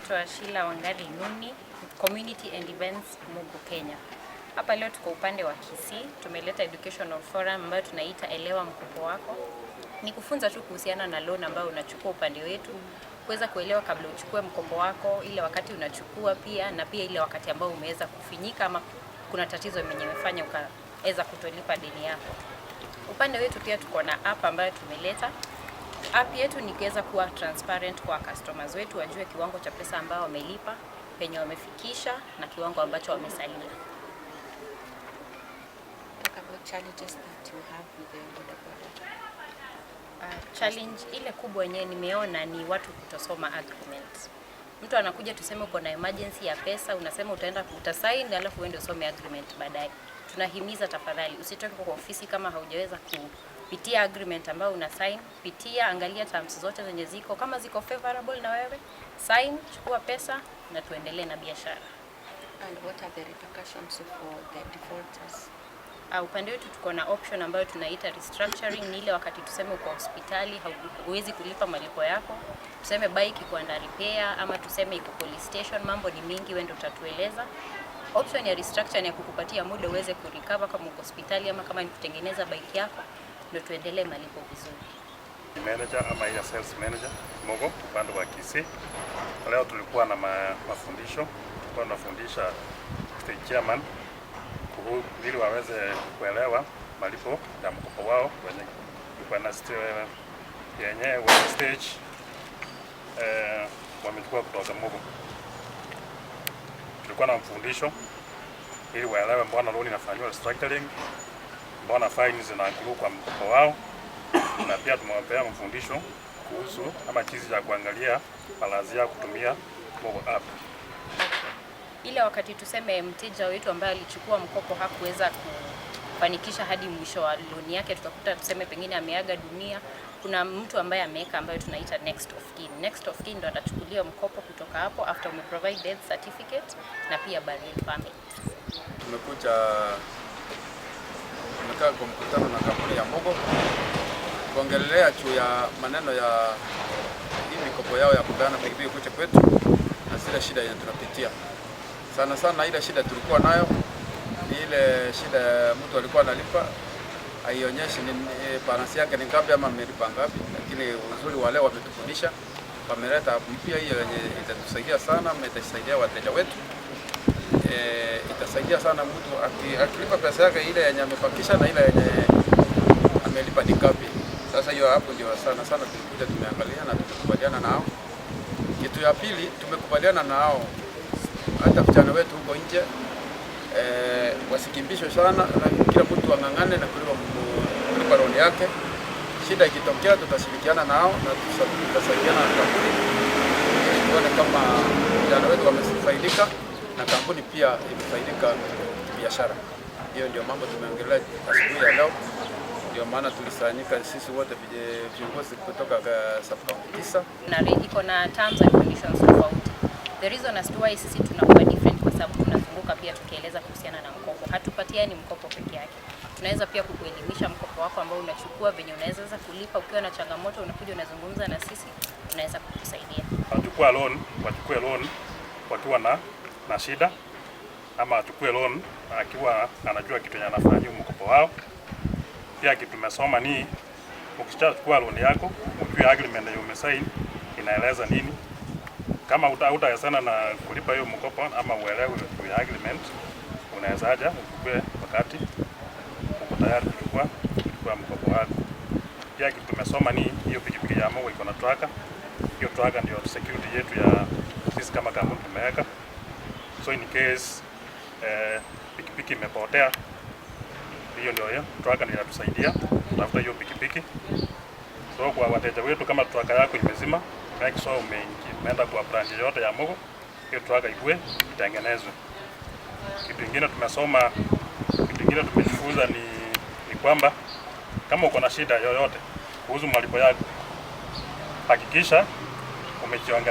naitwa Sheila Wangari Nuni, Community and Events Mugu, Kenya. Hapa leo tuko upande wa Kisii, tumeleta educational forum ambayo tunaita elewa mkopo wako. Ni kufunza tu kuhusiana na loan ambayo unachukua upande wetu, kuweza kuelewa kabla uchukue mkopo wako, ile wakati unachukua pia na pia ile wakati ambao umeweza kufinyika ama kuna tatizo mmenyefanya ukaweza kutolipa deni yako. Upande wetu pia tuko na app ambayo tumeleta. App yetu ni kuweza kuwa transparent kwa customers wetu, wajue kiwango cha pesa ambao wamelipa, penye wamefikisha na kiwango ambacho wamesalia. Talk about challenges that you have with the bodaboda. Challenge ile kubwa yenyewe nimeona ni watu kutosoma agreement. Mtu anakuja tuseme uko na emergency ya pesa, unasema utaenda utasign alafu uende usome agreement baadaye. Tunahimiza tafadhali usitoke kwa ofisi kama haujaweza kupitia agreement ambayo una sign, pitia, angalia terms zote zenye ziko, kama ziko favorable na wewe, sign, chukua pesa na tuendelee na biashara. And what are the repercussions for the defaulters? Upande wetu tuko na option ambayo tunaita restructuring. Ni ile wakati tuseme uko hospitali huwezi kulipa malipo yako, tuseme bike iko under repair ama tuseme iko police station, mambo ni mingi, wewe ndio utatueleza. Option ya restructure ni ya kukupatia muda uweze kurecover kama uko hospitali ama kama ni kutengeneza bike yako, ndio tuendelee malipo vizuri. Manager ama ya sales manager Mugu upande wa Kisii. Leo tulikuwa na mafundisho, tulikuwa tunafundisha stage chairman ili waweze kuelewa malipo ya mkopo wao kwenye yenyewe stage wamechukua kutoka Mugu. Tulikuwa na mfundisho ili waelewe mbona loan inafanywa restructuring, mbona fines zinaanguka kwa mkopo wao, na pia tumewapea mfundisho kuhusu ama jinsi ya kuangalia balance ya kutumia Mugu app. Ile wakati tuseme mteja wetu ambaye alichukua mkopo hakuweza kufanikisha hadi mwisho wa loan yake, tukakuta tuseme pengine ameaga dunia, kuna mtu ambaye ameweka ambayo tunaita next of kin. Next of kin ndo atachukulia mkopo kutoka hapo after ume provide death certificate na pia burial permit. Tumekaa kwa mkutano na kampuni ya Mugu kuongelea juu ya maneno ya hii mikopo yao ya kupeana pikipiki kuja kwetu na zile shida yenye tunapitia. Sana ile shida tulikuwa nayo ni ile shida mtu alikuwa analipa haionyeshi ni balance yake ni ngapi ama amelipa ngapi, lakini uzuri wale wametufundisha, wameleta mpya hiyo yenye itatusaidia sana, itasaidia wateja wetu. Itasaidia sana mtu akilipa pesa yake ile yenye amepakisha na ile yenye amelipa ni ngapi. Sasa hiyo hapo ndio sana tulikuja tumeangalia na tumekubaliana nao. Kitu ya pili tumekubaliana nao hata vijana wetu huko nje wasikimbishwe sana, na kila mtu ang'ang'ane na kulipa loan yake. Shida ikitokea tutashirikiana nao na tutasaidiana na kampuni tuone kama vijana wetu wamefaidika na kampuni pia imefaidika biashara. Hiyo ndio mambo tumeongelea asubuhi ya leo. Ndio maana tulisanyika sisi wote viongozi kutoka sub county 9 na iko na terms and conditions tofauti. The reason as to why sisi tunakuwa different kwa sababu tunazunguka pia tukieleza kuhusiana na mkopo. Hatupatiani mkopo peke yake. Tunaweza pia kukuelimisha mkopo wako ambao unachukua, venye unaweza kulipa, ukiwa na changamoto unakuja unazungumza na sisi, tunaweza kukusaidia. Wachukue loan wakiwa na shida ama achukue loan akiwa anajua kitu anafanyia mkopo wao. Pia kitu tumesoma ni ukishachukua loan yako, ujue agreement yenye umesign inaeleza nini. Kama utawezana na kulipa hiyo mkopo ama uelewe hiyo agreement, unaweza aje uchukue wakati uko tayari kuchukua mkopo wako. Pia kitu tumesoma ni hiyo pikipiki ya Mugu iko na tracker. Hiyo tracker ndio security yetu ya sisi kama kampuni tumeweka. So in case pikipiki imepotea, hiyo tracker ndio inatusaidia kutafuta hiyo pikipiki. So kwa wateja wetu, kama tracker yako imezima, make sure umeenda kwa branch yote ya Mugu, hiyo tracker ikue itengenezwe. Kitu kingine tumejifunza ni kwamba kama uko na shida yoyote kuhusu malipo yako, hakikisha umejiongelea